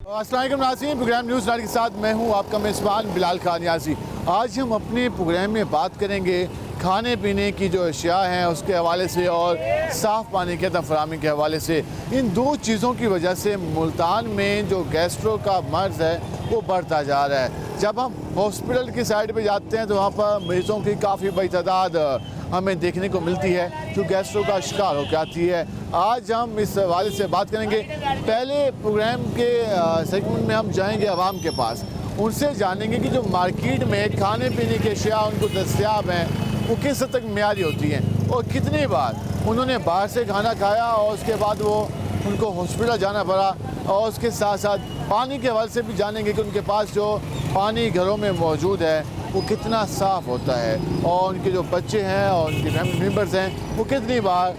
अस्सलाम वालेकुम नाज़रीन, प्रोग्राम न्यूज़ नाइट के साथ मैं हूं आपका मेज़बान बिलाल खान यासी। आज हम अपने प्रोग्राम में बात करेंगे खाने पीने की जो अशिया हैं उसके हवाले से और साफ़ पानी के फराहमी के हवाले से। इन दो चीज़ों की वजह से मुल्तान में जो गैस्ट्रो का मर्ज़ है वो बढ़ता जा रहा है। जब हम हॉस्पिटल की साइड पे जाते हैं तो वहाँ पर मरीज़ों की काफ़ी बड़ी तादाद हमें देखने को मिलती है जो गैस्ट्रो का शिकार होकर आती है। आज हम इस हवाले से बात करेंगे। पहले प्रोग्राम के सेगमेंट में हम जाएंगे आवाम के पास, उनसे जानेंगे कि जो मार्केट में खाने पीने के अशिया उनको दस्तयाब हैं वो किस हद तक मेयारी होती हैं और कितनी बार उन्होंने बाहर से खाना खाया और उसके बाद वो उनको हॉस्पिटल जाना पड़ा। और उसके साथ साथ पानी के हवाले से भी जानेंगे कि उनके पास जो पानी घरों में मौजूद है वो कितना साफ़ होता है और उनके जो बच्चे हैं और उनके फैमिली मेम्बर्स हैं वो कितनी बार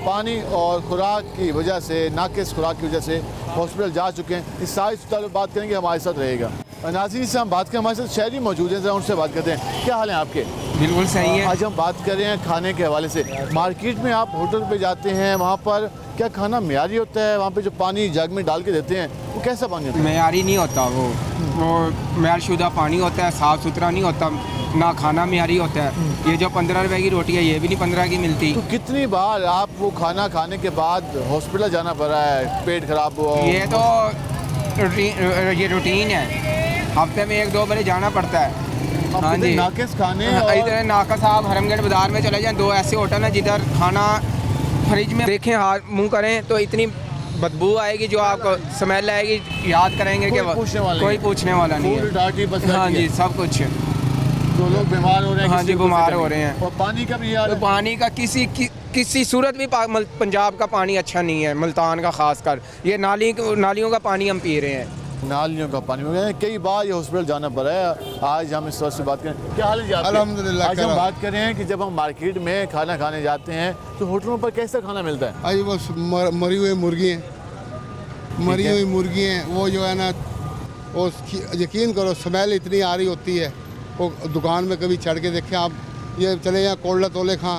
पानी और खुराक की वजह से, नाकिस खुराक की वजह से हॉस्पिटल जा चुके हैं। इस सारी पर बात करेंगे, हमारे साथ रहेगा। नाज़रीन से हम बात करें, हमारे साथ शहरी मौजूद हैं, उनसे बात करते हैं। क्या हाल है आपके? बिल्कुल सही है। आज हम बात कर रहे हैं खाने के हवाले से। मार्केट में आप होटल पे जाते हैं, वहाँ पर क्या खाना मेयारी होता है? वहाँ पे जो पानी जग में डाल के देते हैं वो कैसा पानी होता है? मेयारी नहीं होता, वो मेयारशुदा पानी होता है, साफ़ सुथरा नहीं होता, ना खाना मेयारी होता है। ये जो 15 रुपए की रोटी है ये भी नहीं 15 की मिलती। तो कितनी बार आप वो खाना खाने के बाद हॉस्पिटल जाना पड़ा है, पेट खराब हुआ? ये तो ये रूटीन है, हफ्ते में 1-2 बार जाना पड़ता है। हाँ जी, नाकिस खाने इधर नाका साहब हरमगढ़ बाजार में चले जाएं, 2 ऐसे होटल हैं जिधर खाना फ्रिज में देखें, हाथ मुंह करें तो इतनी बदबू आएगी जो आपको स्मेल आएगी, याद करेंगे कि कोई पूछने वाला नहीं है। हाँ जी, सब कुछ। तो लोग बीमार हो रहे हैं। हाँ जी, बीमार हो रहे हैं। और पानी का भी यार, तो पानी का किसी सूरत भी पंजाब का पानी अच्छा नहीं है, मुल्तान का खासकर। ये नालियों का पानी हम पी रहे हैं, नालियों का पानी। कई बार ये हॉस्पिटल जाना पड़ा है। आज हम इस वक्त से बात करें। क्या हाल है आपके? अल्हम्दुलिल्लाह। आज हम बात कर रहे हैं कि जब हम मार्केट में खाना खाने जाते हैं तो होटलों पर कैसा खाना मिलता है? आज वो मरी हुई मुर्गी हैं, मरी हुई मुर्गी हैं, वो जो है ना, वो यकीन करो स्मेल इतनी आ रही होती है। वो दुकान में कभी चढ़ के देखें आप, ये चले जाओ कोल्डा तोले खां,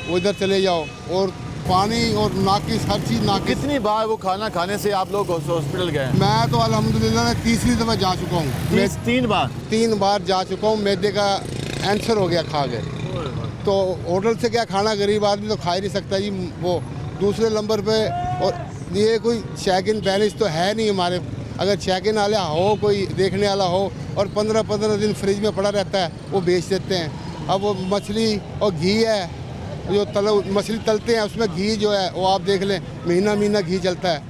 वो इधर चले जाओ, और पानी और नाकिस, हर चीज़ नाकिस। कितनी बार वो खाना खाने से आप लोग हॉस्पिटल गए? मैं तो अल्हम्दुलिल्लाह तीसरी दफ़ा जा चुका हूँ। मैं 3 बार जा चुका हूँ। मैदे का कैंसर हो गया खा के। तो होटल से क्या खाना, गरीब आदमी तो खा ही नहीं सकता जी। वो दूसरे नंबर पे, और ये कोई चेक इन बैलेंस तो है नहीं हमारे। अगर चेक इन वाला हो, कोई देखने वाला हो, और 15-15 दिन फ्रिज में पड़ा रहता है, वो बेच देते हैं। अब वो मछली और घी है, जो मछली तलते हैं उसमें घी जो है वो आप देख लें, महीना घी चलता है।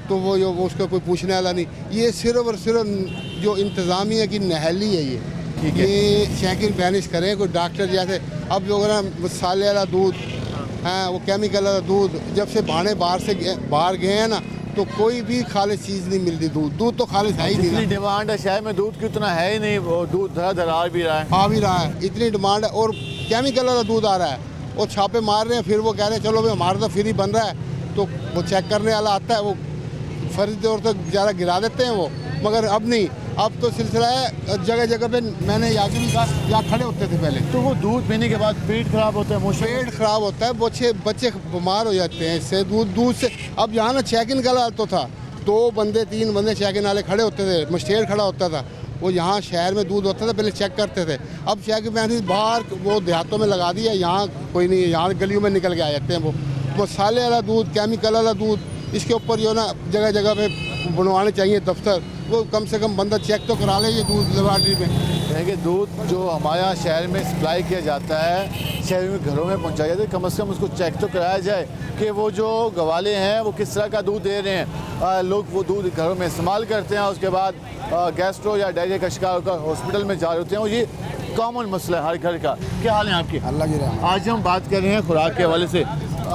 तो वो उसका कोई पूछने वाला नहीं। ये सिर्फ और सिर्फ जो इंतज़ामिया की नहली है, ये चेक इन बैलेंस करें कोई डॉक्टर जैसे। अब जो ना मसाले वाला दूध है, वो केमिकल वाला दूध, जब से भाड़े बाहर गए हैं ना, तो कोई भी खालिश चीज़ नहीं मिलती। दूध तो खालिश है ही नहीं। इतनी डिमांड है शहर में दूध की, उतना है ही नहीं। वो दूध धरा आ भी रहा है, इतनी डिमांड है, और केमिकल वाला दूध आ रहा है। वो छापे मार रहे हैं, फिर वो कह रहे हैं चलो भाई हमारा तो फ्री बन रहा है, तो वो चेक करने वाला आता है, वो फर्जी तौर तक ज़्यादा गिरा देते हैं वो। मगर अब नहीं, अब तो सिलसिला है जगह जगह पे। मैंने यहाँ भी कहा, यहाँ खड़े होते थे पहले। तो वो दूध पीने के बाद पेट खराब होता है, पेट खराब होता है, बच्चे बीमार हो जाते हैं इससे, दूध से। अब यहाँ ना चेक इन का तो था, 2-3 बंदे चेक इन वाले खड़े होते थे, मस्टेड खड़ा होता था। वो यहाँ शहर में दूध होता था, पहले चेक करते थे। अब चेक मैंने बाहर वो देहातों में लगा दिया, यहाँ कोई नहीं है, यहाँ गलियों में निकल के आ जाते हैं। वो मसाले वाला दूध, केमिकल वाला दूध, इसके ऊपर जो ना जगह जगह पे बनवाने चाहिए दफ्तर। वो कम से कम बंदा चेक तो करा ले ये दूध लेबॉर्ट्री में। देखिए, दूध जो हमारा शहर में सप्लाई किया जाता है, शहर में घरों में पहुंचाया जाता है, कम से कम उसको चेक तो कराया जाए कि वो जो गवाले हैं वो किस तरह का दूध दे रहे हैं। लोग वो दूध घरों में इस्तेमाल करते हैं, उसके बाद गैस्ट्रो या डायरिया का शिकार होकर हॉस्पिटल में जा रहे होते हैं, और ये कॉमन मसला है हर घर का। क्या हाल है आपके? अल्लाह की रहमत। आज हम बात कर रहे हैं खुराक के हवाले से।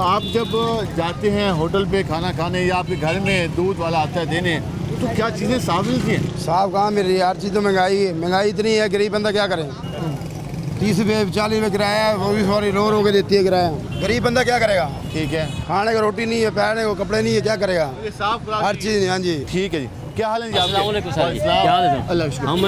आप जब जाते हैं होटल पे खाना खाने या आपके घर में दूध वाला आता है देने, तो क्या चीज़ें साफ मिलती हैं? साफ कहाँ मिल रही है, हर चीज़ तो महंगाई है। महंगाई इतनी है, गरीब बंदा क्या करे। 30 रुपये 40 रुपये किराया, वो भी सॉरी रो के देती है किराया। गरीब बंदा क्या करेगा? ठीक है, खाने को रोटी नहीं है, पहनने को कपड़े नहीं है, क्या करेगा? ये साफ हर चीज़। हाँ जी, ठीक है जी। क्या हाल है जी? अस्सलाम वालेकुम सर जी। क्या हाल है? अल्लाह का शुक्र। हम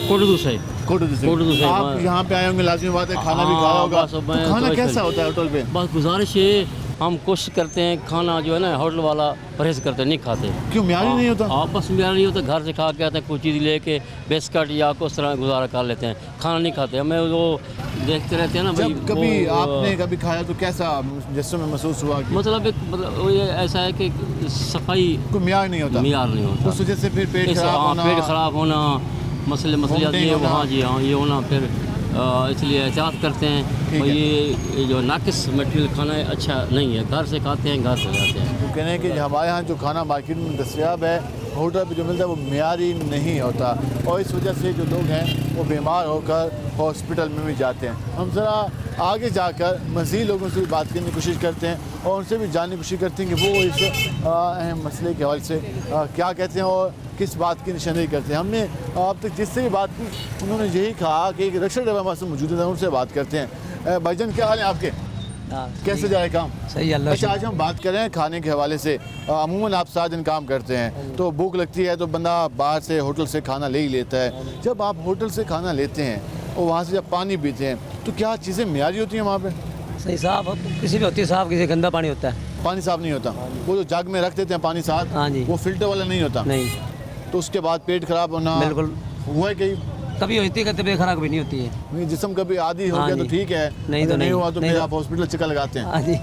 कोटदू से कोटदू से आप यहाँ पे आए होंगे, लाजमी बात है, खाना भी खाया होगा। तो खाना कैसा होता है होटल पे? बस गुजारिश है हम कोशिश करते हैं खाना जो है ना होटल वाला परहेज करते नहीं खाते। क्यों म्यारी नहीं होता? आपस में म्यार नहीं होता, घर से खा के आते हैं, कोई चीज़ लेके बिस्किट या कुछ तरह गुजारा कर लेते हैं, खाना नहीं खाते। हमें वो देखते रहते हैं ना भाई। जब कभी आपने कभी खाया तो कैसा जिससे में महसूस हुआ कि मतलब वो ये ऐसा है कि सफाई कोई म्यार नहीं होता, म्यार नहीं होता, उस वजह से फिर पेट खराब होना, मसले आते हैं वहाँ जी। हाँ, ये होना फिर इसलिए एहतियात करते हैं। और ये जो नाकिस मटेरियल खाना है अच्छा नहीं है, घर से खाते हैं, घर से जाते हैं। तो कहने कि हमारे यहाँ जो खाना मार्केट में दस्तयाब है, होटल पे जो मिलता है वो म्यारी नहीं होता, और इस वजह से जो लोग हैं वो बीमार होकर हॉस्पिटल में भी जाते हैं। हम ज़रा आगे जाकर मज़ीद लोगों से भी बात करने की कोशिश करते हैं और उनसे भी जानने की कोशिश करते हैं कि वो इस अहम मसले के हवाले से क्या कहते हैं और किस बात की निशानदेही करते हैं। हमने अब तक जिससे भी बात की उन्होंने यही कहा कि एक रक्षा डब्बा हमारे साथ मौजूद है, उनसे बात करते हैं। भाईजान क्या हाल है आपके? कैसे जा रहे काम? सही अल्लाह। अच्छा, आज हम बात करें खाने के हवाले से। अमूमन आप 7 दिन काम करते हैं तो भूख लगती है तो बंदा बाहर से होटल से खाना ले ही लेता है। जब आप होटल से खाना लेते हैं और वहाँ से जब पानी पीते हैं तो क्या चीज़ें म्यारी होती हैं वहाँ पे? सही साफ किसी भी होती है, साफ किसी गंदा पानी होता है। पानी साफ नहीं होता, वो जो जग में रख देते हैं पानी साफ, हाँ जी, वो फिल्टर वाला नहीं होता। नहीं, तो उसके बाद पेट खराब होना बिल्कुल हुआ है कहीं? कभी होती है, तबीयत खराब भी नहीं होती है। नहीं, जिस्म कभी आदि हो हाँ गया तो जी। ठीक है, नहीं तो नहीं हुआ तो नहीं फिर तो- आप हॉस्पिटल चक्कर लगाते हैं। हाँ जी,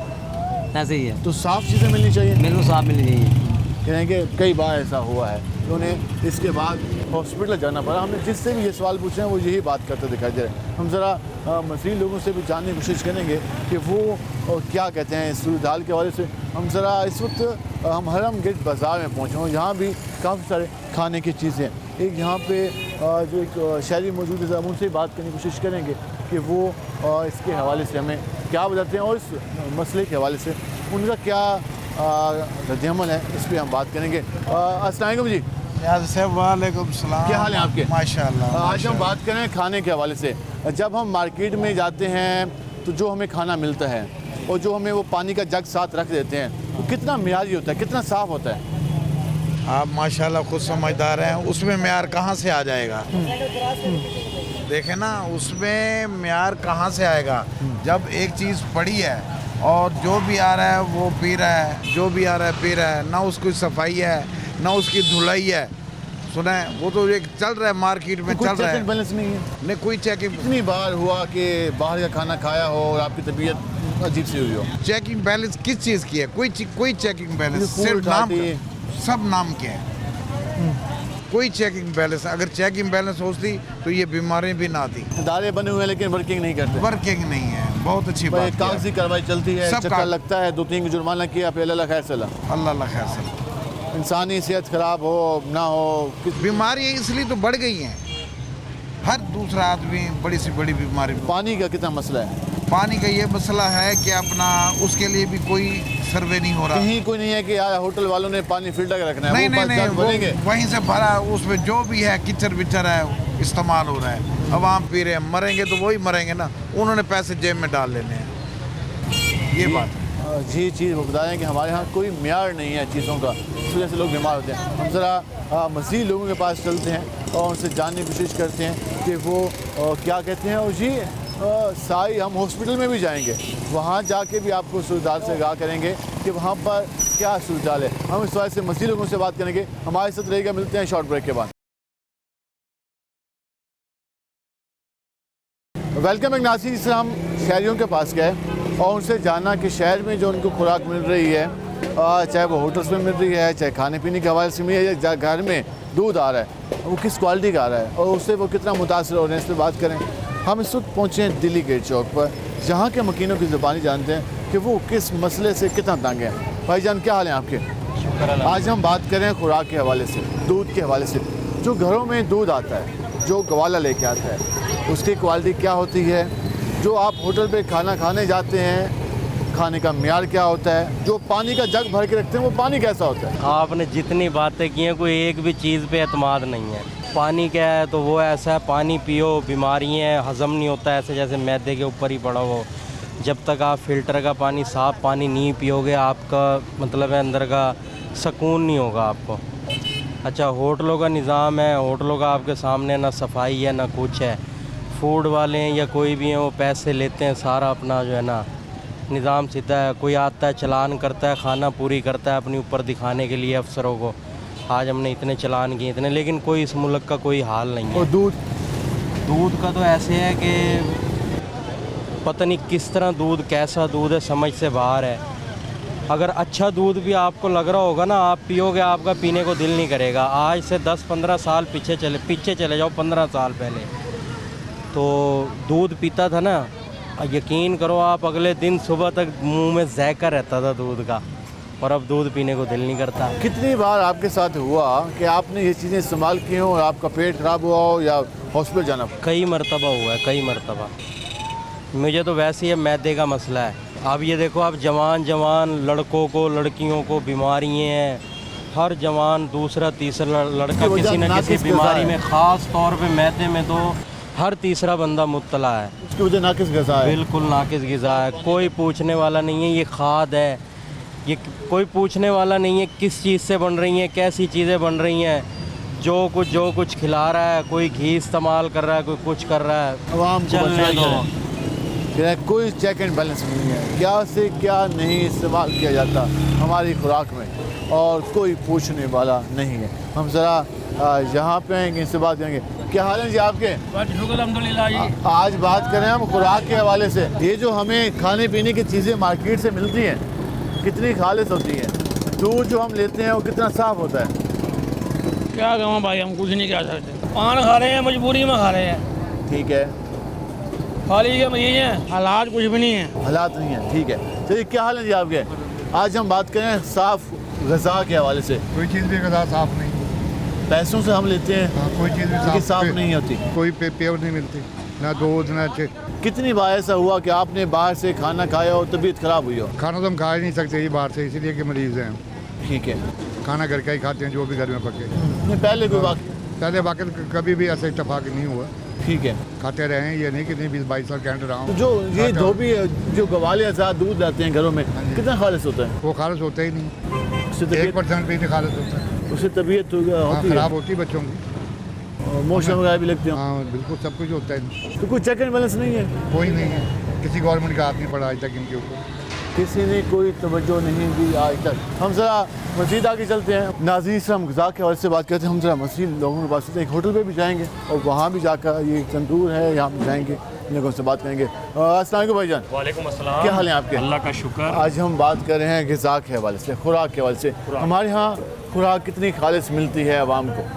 ऐसे ही है। तो साफ़ चीज़ें मिलनी चाहिए। बिल्कुल साफ मिलनी चाहिए। कहेंगे कई बार ऐसा हुआ है तो उन्हें इसके बाद हॉस्पिटल जाना पड़ा। हमने जिससे भी ये सवाल पूछे हैं वो यही बात करते दिखाई दे रहे हैं। हम ज़रा मज़ीद लोगों से भी जानने की कोशिश करेंगे कि वो क्या कहते हैं इस सूरत हाल के हवाले से। हम ज़रा इस वक्त हम हरम गेट बाज़ार में पहुँचे हैं, यहाँ भी काफ़ी सारे खाने की चीज़ें। एक यहाँ पे जो एक शहरी मौजूद है, हम उनसे बात करने की कोशिश करेंगे कि वो इसके हवाले से हमें क्या बताते हैं और इस मसले के हवाले से उनका क्या रद्द-ए-अमल है, इस पर हम बात करेंगे। अस्सलाम वालेकुम जी। वालेकुम सलाम। क्या हाल है आपके? माशाल्लाह। आज हम बात करें खाने के हवाले से। जब हम मार्केट में जाते हैं तो जो हमें खाना मिलता है और जो हमें वो पानी का जग साथ रख देते हैं वो कितना मियारी होता है, कितना साफ़ होता है? आप माशाल्लाह खुद समझदार हैं, उसमें म्यार कहाँ से आ जाएगा? देखे ना, उसमें म्यार कहाँ से आएगा? जब एक चीज़ पड़ी है और जो भी आ रहा है वो पी रहा है, जो भी आ रहा है पी रहा है, ना उसकी सफाई है ना उसकी धुलाई है। सुना है, वो तो एक चल रहा है मार्केट में, चल रहा है, बैलेंस नहीं है। नहीं कोई चेकिंग। कितनी बार हुआ कि बाहर का खाना खाया हो और आपकी तबीयत अजीब सी हुई हो? चेकिंग बैलेंस किस चीज़ की है? कोई चेकिंग बैलेंस, सिर्फ नाम, सब नाम के हैं। कोई चेकिंग बैलेंस, अगर चेकिंग बैलेंस होती तो ये बीमारी भी ना आती। इदारे बने हुए हैं लेकिन वर्किंग नहीं करते। वर्किंग नहीं है, बहुत अच्छी बात है। कागजी कार्रवाई चलती है, सब चक्कर लगता है, 2-3 की जुर्माना किया, फिर अल्लाह खैर सला। अल्लाह खैर सला। इंसानी सेहत खराब हो ना हो, बीमारियाँ इसलिए तो बढ़ गई हैं, हर दूसरा आदमी बड़ी से बड़ी बीमारी। पानी का कितना मसला है? पानी का ये मसला है कि अपना उसके लिए भी कोई सर्वे नहीं हो रहा। कहीं कोई नहीं है कि यार होटल वालों ने पानी फिल्टर कर रखना है। नहीं वो नहीं बस नहीं, जग भरेंगे। वो वहीं से भरा, उसमें जो भी है किचर विचर है इस्तेमाल हो रहा है। अब आप पी रहे हैं, मरेंगे तो वही मरेंगे ना, उन्होंने पैसे जेब में डाल लेने हैं, ये बात है। जी चीज़ वो बता रहे हैं कि हमारे यहाँ कोई म्यार नहीं है चीज़ों का, इस वजह से लोग बीमार होते हैं। हम ज़रा मज़ीद लोगों के पास चलते हैं और उनसे जानने की कोशिश करते हैं कि वो क्या कहते हैं। और जी साई हम हॉस्पिटल में भी जाएंगे, वहाँ जाके भी आपको सूरत से आगाह करेंगे कि वहाँ पर क्या सूरत है। हम इस वजह से मज़ीद लोगों से बात करेंगे। हमारे साथ रहेगा, मिलते हैं शॉर्ट ब्रेक के बाद। वेलकम। एक नासिर जिससे हम शहरियों के पास गए और उनसे जाना कि शहर में जो उनको खुराक मिल रही है, चाहे वो होटल्स में मिल रही है, चाहे खाने पीने के हवाले से मिल रही है, या घर में दूध आ रहा है, वो किस क्वालिटी का आ रहा है और उससे वो कितना मुतासर हो रहे हैं, इस पर बात करें। हम इस वक्त पहुँचे हैं दिल्ली गेट चौक पर, जहाँ के मकीनों की ज़ुबानी जानते हैं कि वो किस मसले से कितना तंग हैं। भाईजान क्या हाल है आपके? आज हम बात करें खुराक के हवाले से, दूध के हवाले से। जो घरों में दूध आता है, जो गवाला लेके आता है, उसकी क्वालिटी क्या होती है? जो आप होटल पे खाना खाने जाते हैं, खाने का म्यार क्या होता है? जो पानी का जग भर के रखते हैं वो पानी कैसा होता है? आपने जितनी बातें की हैं, कोई एक भी चीज़ पे एतमाद नहीं है। पानी क्या है तो वो ऐसा है, पानी पियो, बीमारियाँ, हज़म नहीं होता ऐसे जैसे मैदे के ऊपर ही पड़ा हो। जब तक आप फ़िल्टर का पानी, साफ़ पानी नहीं पियोगे, आपका मतलब है अंदर का सुकून नहीं होगा आपको। अच्छा, होटलों का निज़ाम है, होटलों का आपके सामने ना सफाई है ना कुछ है। फूड वाले हैं या कोई भी हैं, वो पैसे लेते हैं, सारा अपना जो है ना निज़ाम सीधा है। कोई आता है चालान करता है, खाना पूरी करता है अपने ऊपर दिखाने के लिए अफसरों को, आज हमने इतने चालान किए इतने, लेकिन कोई इस मुल्क का कोई हाल नहीं है। और दूध का तो ऐसे है कि पता नहीं किस तरह दूध, कैसा दूध है, समझ से बाहर है। अगर अच्छा दूध भी आपको लग रहा होगा ना, आप पियोगे, आपका पीने को दिल नहीं करेगा। आज से 10-15 साल पीछे चले जाओ, 15 साल पहले तो दूध पीता था ना, यकीन करो आप, अगले दिन सुबह तक मुंह में जायका रहता था दूध का, और अब दूध पीने को दिल नहीं करता। कितनी बार आपके साथ हुआ कि आपने ये चीज़ें इस्तेमाल की हो और आपका पेट खराब हुआ हो या हॉस्पिटल जाना पड़ा? कई मरतबा हुआ है, कई मरतबा। मुझे तो वैसे ही मैदे का मसला है। अब ये देखो, अब जवान लड़कों को, लड़कियों को बीमारियाँ हैं, हर जवान दूसरा तीसरा लड़का किसी न किसी बीमारी में, ख़ास तौर पे मैदे में तो हर तीसरा बंदा मुब्तला है। उसकी वजह नाकिस ग़िज़ा है। बिल्कुल नाकिस ग़िज़ा है, कोई पूछने वाला नहीं है। ये खाद है, ये कोई पूछने वाला नहीं है किस चीज़ से बन रही हैं, कैसी चीज़ें बन रही हैं। जो कुछ खिला रहा है, कोई घी इस्तेमाल कर रहा है, कोई कुछ कर रहा है, आवाम को चलने दो। कोई चेक एंड बैलेंस नहीं है, क्या से क्या नहीं इस्तेमाल किया जाता हमारी खुराक में, और कोई पूछने वाला नहीं है। हम ज़रा यहाँ पे आएंगे, इससे बात करेंगे। क्या हाल है जी आपके? आज बात करें हम खुराक के हवाले से। ये जो हमें खाने पीने की चीज़ें मार्केट से मिलती हैं, कितनी खालिस होती हैं? दूध जो हम लेते हैं वो कितना साफ़ होता है? क्या कहूँ भाई, हम कुछ नहीं कह सकते। पान खा रहे हैं, मजबूरी में खा रहे हैं। ठीक है, खाली ये यही है, हालात कुछ भी नहीं है। हालात नहीं है, ठीक है। चलिए, क्या हाल है जी आपके? आज हम बात करें साफ़ ग़िज़ा के हवाले से। कोई चीज़ भी ग़िज़ा साफ़ नहीं, पैसों से हम लेते हैं। हाँ, कोई चीज़ भी साफ़ नहीं होती, कोई प्योर नहीं मिलती, ना दूध ना कितनी बार ऐसा हुआ कि आपने बाहर से खाना खाया हो, तबीयत ख़राब हुई हो? खाना तो हम खा ही नहीं सकते ये बाहर से, इसीलिए कि मरीज़ हैं। ठीक है, खाना घर का ही खाते हैं, जो भी घर में पके। नहीं, पहले कोई बात? पहले बाकी कभी भी ऐसा इत्तेफाक नहीं हुआ। ठीक है, खाते रहे हैं, ये नहीं कि नहीं 20-22 साल कैंट रहा हूँ। जो ये धोबी जो गवाले आज़ाद दूध लाते हैं घरों में, कितना खालिस होता है? वो खालिस होता ही नहीं, उससे 1% भी नहीं खालिस होता है। उससे तबीयत होती है, ख़राब होती है बच्चों की, मोशन वगैरह भी लगते हैं। हाँ बिल्कुल, सब कुछ होता है। तो कोई चेक एंड बैलेंस नहीं है? कोई नहीं है, किसी गवर्नमेंट का हाथ नहीं पड़ा आज तक इनके ऊपर, किसी ने कोई तवज्जो नहीं दी आज तक। हम ज़रा मज़ीद आगे चलते हैं। नाज़रीन से हम ग़िज़ा के हवाले से बात करते हैं। हम ज़रा मज़ीद लोगों के पास एक होटल पे भी जाएंगे और वहाँ भी जाकर, ये तंदूर है, यहाँ पे जाएंगे, इन लोगों से बात करेंगे। अस्सलाम वालेकुम भाईजान। वालेकुम अस्सलाम। क्या हाल है आपके? अल्लाह का शुक्र। आज हम बात कर रहे हैं ग़िज़ा के हवाले से, खुराक के हवाले से। हमारे यहाँ खुराक कितनी खालिस मिलती है आवाम को?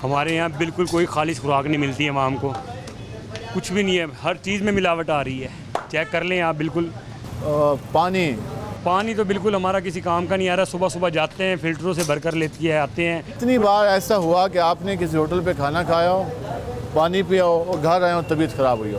हमारे यहाँ बिल्कुल कोई खालिस खुराक नहीं मिलती है आवाम को, कुछ भी नहीं है, हर चीज़ में मिलावट आ रही है। चेक कर लें आप, बिल्कुल। पानी तो बिल्कुल हमारा किसी काम का नहीं आ रहा। सुबह सुबह जाते हैं, फ़िल्टरों से भर कर लेते हैं, आते हैं। कितनी बार ऐसा हुआ कि आपने किसी होटल पे खाना खाया हो, पानी पिया हो और घर आए हो, तबीयत ख़राब हुई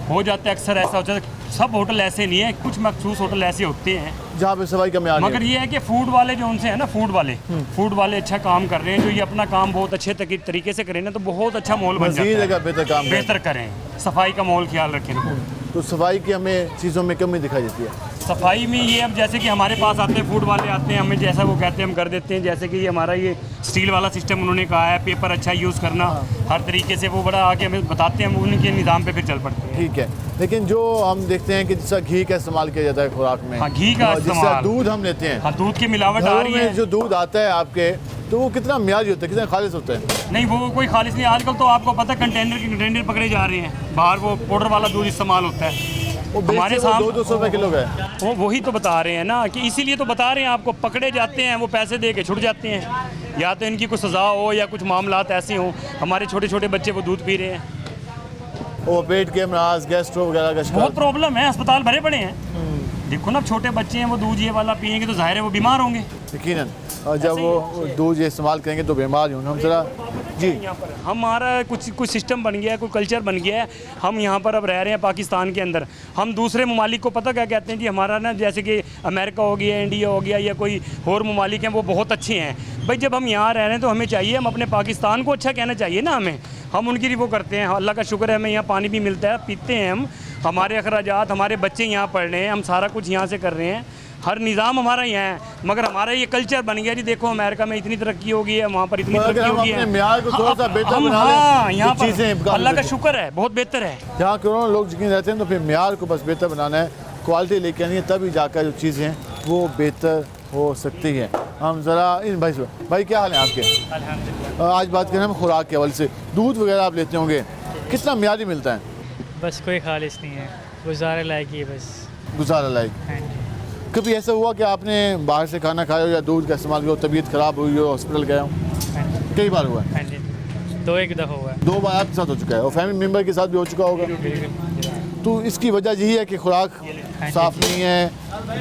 हो जाता है, अक्सर ऐसा होता है। सब होटल ऐसे नहीं है, कुछ मखसूस होटल ऐसे होते हैं जहाँ पे सफाई का म्यार मगर ये है कि फूड वाले जो उनसे है ना, फूड वाले अच्छा काम कर रहे हैं। जो ये अपना काम बहुत अच्छे तरीके से करें ना, तो बहुत अच्छा माहौल बन जाता है। बेहतर करें, सफाई का माहौल ख्याल रखें। तो सफाई की हमें चीज़ों में कमी दिखाई देती है। सफाई में ये, अब जैसे कि हमारे पास आते हैं फूड वाले, आते हैं, हमें जैसा वो कहते हैं हम कर देते हैं। जैसे कि ये हमारा ये स्टील वाला सिस्टम उन्होंने कहा है, पेपर अच्छा यूज़ करना, हर तरीके से वो बड़ा आके हमें बताते हैं, हम उनके निज़ाम पे फिर चल पड़ते हैं। ठीक है, लेकिन जो हम देखते हैं कि जैसा घी का इस्तेमाल किया जाता है खुराक में, हाँ, घी का इस्तेमाल, दूध हम लेते हैं, हाँ, दूध की मिलावट आ रही है। जो दूध आता है आपके, तो वो कितना म्यारी होता है, कितना खालिस होता है? नहीं, वो कोई खालिस नहीं। आजकल तो आपको पता है कंटेनर पकड़े जा रहे हैं बाहर, वो पाउडर वाला दूध इस्तेमाल होता है। हमारे सामने 200 रुपये किलो का वही तो बता रहे हैं ना, कि इसीलिए तो बता रहे हैं आपको, पकड़े जाते हैं, वो पैसे दे के छुट जाते हैं। या तो इनकी कुछ सज़ा हो या कुछ मामलात ऐसे हों। हमारे छोटे छोटे बच्चे वो दूध पी रहे हैं, वो पेट के अमराज, गैस्ट्रो वगैरह का शिकार। बहुत प्रॉब्लम है, अस्पताल भरे पड़े हैं। देखो ना, छोटे बच्चे हैं, वो दूध ये वाला पियेंगे तो जाहिर है वो बीमार होंगे यकीनन, और जब वो दूध ये इस्तेमाल करेंगे तो बीमार ही होंगे। हम जरा जी, यहाँ पर हमारा कुछ सिस्टम बन गया है, कोई कल्चर बन गया है। हम यहाँ पर अब रह रहे हैं पाकिस्तान के अंदर। हम दूसरे ममालिक को पता क्या कहते हैं जी, हमारा ना, जैसे कि अमेरिका हो गया, इंडिया हो गया, या कोई और ममालिक हैं, वो बहुत अच्छे हैं। भाई जब हम यहाँ रह रहे हैं तो हमें चाहिए, हम अपने पाकिस्तान को अच्छा कहना चाहिए ना हमें। हम उनकी वो करते हैं। अल्लाह का शुक्र है, हमें यहाँ पानी भी मिलता है, पीते हैं हम, हमारे अखराजात, हमारे बच्चे यहाँ पढ़ रहे हैं, हम सारा कुछ यहाँ से कर रहे हैं, हर निज़ाम हमारा यहाँ है। मगर हमारा ये कल्चर बन गया जी। देखो अमेरिका में इतनी तरक्की हो गई है, वहाँ पर इतनी तरक्की हो गई है। हाँ, यहाँ पर अल्लाह का शुक्र है, बहुत बेहतर है। जहाँ करोड़ों लोग यकीन रहते हैं, तो फिर म्यार को बस बेहतर बनाना है, क्वालिटी लेके आनी है, तभी जाकर जो चीज़ें हैं वो बेहतर हो सकती है। हम ज़रा इन भाई क्या हाल है आपके? आज बात करें हम खुराक के हवाले से, दूध वगैरह आप लेते होंगे, कितना मियारी मिलता है? बस कोई खालिश नहीं है, गुजारा लायक ही है बस। गुजारा लायक। हाँ जी। कभी ऐसा हुआ कि आपने बाहर से खाना खाया हो या दूध का इस्तेमाल किया हो, तबीयत ख़राब हुई हो, हॉस्पिटल गया हो? हाँ जी। कई बार हुआ है? हाँ जी, एक दफ़ा हुआ है। 2 बार आपके साथ हो चुका है और फैमिली मेम्बर के साथ भी हो चुका होगा। तो इसकी वजह यही है कि खुराक साफ़ नहीं है,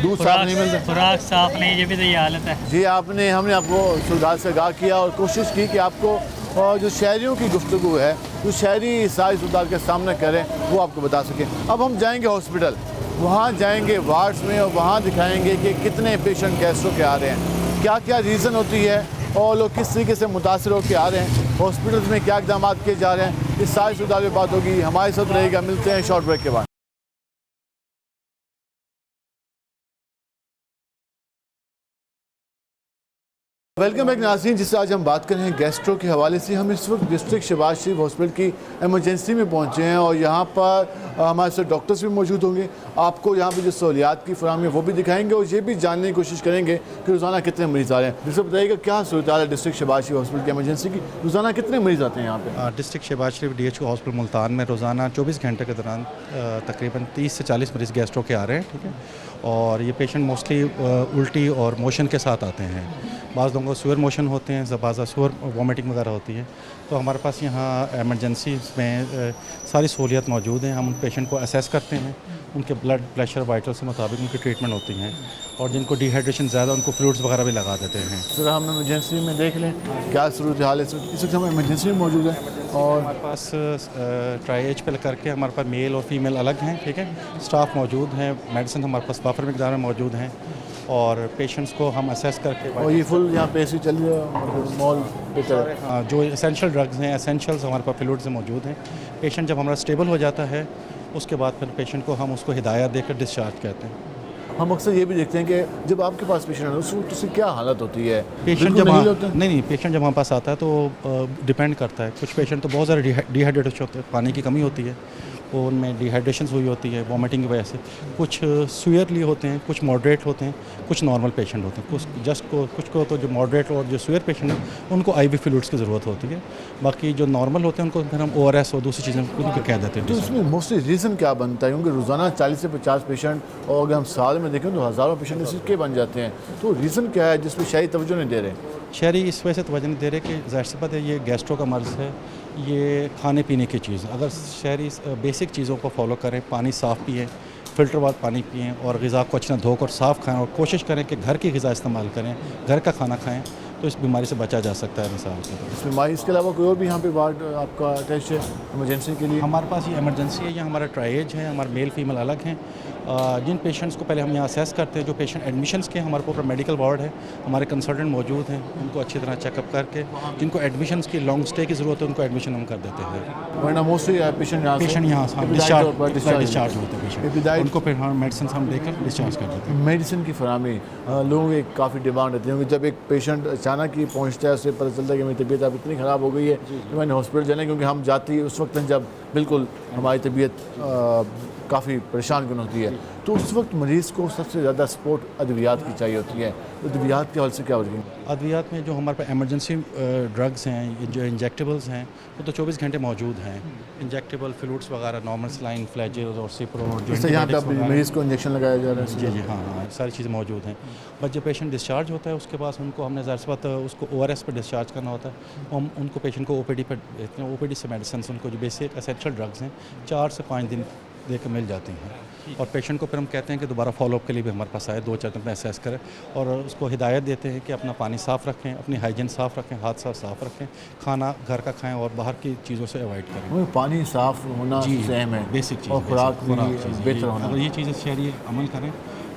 दूध साफ़ नहीं मिलता, खुराक साफ़ नहीं, ये भी तो ये हालत है जी। हमने आपको सुधार से आगाह किया और कोशिश की कि आपको और जो शहरियों की गुफ्तगू है, जो शहरी सारी सुधार के सामना करें, वो आपको बता सकें। अब हम जाएंगे हॉस्पिटल, वहाँ जाएंगे वार्ड्स में और वहाँ दिखाएंगे कि कितने पेशेंट गैस्ट्रो के आ रहे हैं, क्या क्या रीज़न होती है और लोग किस तरीके से मुतासर होकर आ रहे हैं, हॉस्पिटल्स में क्या इक़दाम किए जा रहे हैं, इस सारी सुधार पर बात होगी। हमारे साथ रहेगा, मिलते हैं शॉर्ट ब्रेक के बाद। वेलकम बैक नाज़रीन, जिससे आज हम बात कर रहे हैं गैस्ट्रो के हवाले से। हम इस वक्त डिस्ट्रिक्ट शहबाज शरीफ हॉस्पिटल की एमरजेंसी में पहुंचे हैं और यहाँ पर हमारे साथ डॉक्टर्स भी मौजूद होंगे। आपको यहाँ पे जो सहूलियात की फराहमी है वो भी दिखाएंगे और ये भी जानने की कोशिश करेंगे कि रोज़ाना कितने मरीज़ आ रहे हैं। जिससे बताइएगा क्या सूरत है डिस्ट्रिक्ट शहबाज शरीफ हॉस्पिटल की एमरजेंसी की, रोज़ाना कितने मरीज़ आते हैं यहाँ पे? डिस्ट्रिक्ट शहबाज शरीफ DHO हॉस्पिटल मुल्तान में रोज़ाना 24 घंटे के दौरान तकरीबन 30 से 40 मरीज़ गैस्ट्रो के आ रहे हैं, ठीक है। और ये पेशेंट मोस्टली उल्टी और मोशन के साथ आते हैं। बाज़ लोगों को सुअर मोशन होते हैं, बाज़ा सुअर वॉमिटिंग वगैरह होती है। तो हमारे पास यहाँ एमरजेंसी में सारी सहूलियत मौजूद हैं। हम उन पेशेंट को असेस करते हैं, उनके ब्लड प्रेशर वाइटल से मुताबिक उनकी ट्रीटमेंट होती हैं और जिनको डिहाइड्रेशन ज़्यादा उनको फ्लूइड्स वगैरह भी लगा देते हैं। सर हम एमरजेंसी में देख लें क्या सूरत हाल है। इस वक्त हम एमरजेंसी में मौजूद है और हमारे पास ट्राई पे करके हमारे पास मेल और फीमेल अलग हैं, ठीक है। स्टाफ मौजूद हैं, मेडिसिन हमारे पास वाफर मकदार में मौजूद हैं और पेशेंट्स को हम असेस करके और ये फुल यहाँ पे ऐसी चल रही है मॉल बेहतर। जो एसेंशियल ड्रग्स हैं, एसेंशियल्स हमारे पास फ्लूइड से मौजूद हैं। पेशेंट जब हमारा स्टेबल हो जाता है उसके बाद फिर पेशेंट को हम उसको हिदायत देकर डिस्चार्ज कहते हैं। हम अक्सर ये भी देखते हैं कि जब आपके पास पेशेंट है उस वक्त उसकी क्या हालत होती है? पेशेंट जब नहीं पेशेंट जब हमारे पास आता है तो डिपेंड करता है। कुछ पेशेंट तो बहुत ज़्यादा डिहाइड्रेटेड होते हैं, पानी की कमी होती है, वो उनमें डिहाइड्रेशन हुई होती है वॉमिटिंग की वजह से। कुछ सुअरली होते हैं, कुछ मॉडरेट होते हैं, कुछ नॉर्मल पेशेंट होते हैं। कुछ को तो जो मॉडरेट और जो सुअर पेशेंट हैं उनको IV फ्लूइड्स की ज़रूरत होती है। बाकी जो नॉर्मल होते हैं उनको फिर हम ORS और दूसरी चीज़ें उनको कह देते हैं। तो इसमें मोस्टली रीज़न क्या बनता है? क्योंकि रोज़ाना 40 से 50 पेशेंट और अगर हम साल में देखें तो हज़ारों पेशेंट इसके बन जाते हैं। तो रीज़न क्या है जिस पर शहरी तवज्जो नहीं दे रहे? शहरी इस वजह से तवज्जो नहीं दे रहे कि ज़ाहिर सी बात है ये गैस्ट्रो का मर्ज़ है, ये खाने पीने की चीज़। अगर शहरी बेसिक चीज़ों को फॉलो करें, पानी साफ़ पिएँ, फ़िल्टर वाला पानी पिएँ और ग़िज़ा को अच्छी तरह धोकर साफ़ खाएँ और कोशिश करें कि घर की ग़िज़ा इस्तेमाल करें, घर का खाना खाएँ, तो इस बीमारी से बचा जा सकता है। मिसाल के तौर इस बीमारी इसके अलावा कोई और भी यहाँ पे वार्ड आपका अटैच है इमरजेंसी के लिए? हमारे पास ये इमरजेंसी है, ये हमारा ट्राइएज है, हमारे मेल फीमेल अलग हैं। जिन पेशेंट्स को पहले हम यहाँ असेस करते हैं, जो पेशेंट एडमिशन्स के हमारे ऊपर मेडिकल वार्ड है, हमारे कंसल्टेंट मौजूद हैं, उनको अच्छी तरह चेकअप करके जिनको एडमिशन्स की लॉन्ग स्टे की ज़रूरत है उनको एडमिशन हम कर देते हैं। वरना मोस्टली पेशेंट यहाँ डिस्चार्ज होते हैं पेशेंट, उनको फिर हम मेडिसिन हम देकर डिस्चार्ज कर देते हैं। मेडिसिन की फराहमी लोगों की काफ़ी डिमांड रहती है क्योंकि जब एक पेशेंट अचानक ही पहुँचता है उसे पता चलता है कि मेरी तबीयत अब इतनी ख़राब हो गई है कि मैंने हॉस्पिटल जाना है, क्योंकि हम जाती उस वक्त जब बिल्कुल हमारी तबीयत काफ़ी परेशान कन होती है। तो उस वक्त मरीज़ को सबसे ज़्यादा सपोर्ट अद्वियात की चाहिए होती है। तो अद्वियात के हवाले से क्या होगी? अद्वियात में जो हमारे पास एमरजेंसी ड्रग्स हैं, जो इंजेक्टेबल्स हैं, वो तो 24 घंटे मौजूद हैं। इंजेक्टेबल फ्लूइड्स वगैरह, नॉर्मल सलाइन, फ्लैजिल और सिप्रो, जैसे यहाँ पे मरीज़ को इंजेक्शन लगाया जा रहा है। जी जी हाँ, सारी चीज़ें मौजूद हैं। बस जब पेशेंट डिस्चार्ज होता है उसके बाद उनको हमने ज़ाहिर सी बात उसको ORS पर डिस्चार्ज करना होता है। हम उनको पेशेंट को OPD पर देते हैं। OPD से मेडिसिन उनको जो बेसिक एसेंशियल ड्रग्स हैं 4 से 5 दिन देकर मिल जाती हैं और पेशेंट को फिर हम कहते हैं कि दोबारा फॉलोअप के लिए भी हमारे पास आए, 2-4 दिन में असेस करें और उसको हिदायत देते हैं कि अपना पानी साफ़ रखें, अपनी हाइजीन साफ़ रखें, हाथ साफ़ रखें, खाना घर का खाएं और बाहर की चीज़ों से अवॉइड करें। पानी साफ़ होना अहम है, बेसिक चीज़ और खुराक बेहतर होना। अगर ये चीज़ें शहरी अमल करें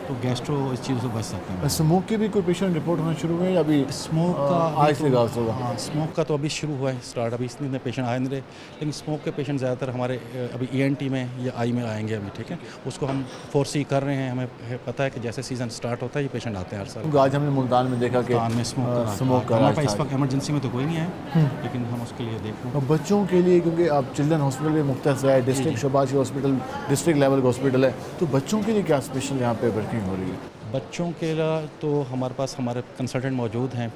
तो गैस्ट्रो इस चीज़ से बच सकते हैं। स्मोक के भी कोई पेशेंट रिपोर्ट होना शुरू हुए या अभी स्मोक का आज से आगाज़ होगा? हाँ, स्मोक का तो अभी शुरू हुआ है स्टार्ट, अभी इतने पेशेंट आए नहीं रहे, लेकिन स्मोक के पेशेंट ज़्यादातर हमारे अभी ENT में या आई में आएंगे अभी, ठीक है। उसको हम फोरसी कर रहे हैं, हमें पता है कि जैसे सीज़न स्टार्ट होता है ये पेशेंट आते हैं हर साल। आज हमने मुल्तान में देखा कि में स्मोक का हमारे पास इस वक्त इमरजेंसी में तो कोई नहीं है, लेकिन हम उसके लिए देख रहे हैं। बच्चों के लिए, क्योंकि आप चिल्ड्रन हॉस्पिटल में मुख्तस है, डिस्ट्रिक्ट शबाशी हॉस्पिटल डिस्ट्रिक्ट लेवल का हॉस्पिटल है, तो बच्चों के लिए क्या स्पेशल यहाँ पे वर्किंग हो रही है? बच्चों के लिए तो हमारे पास हमारे कंसल्टेंट मौजूद हैं,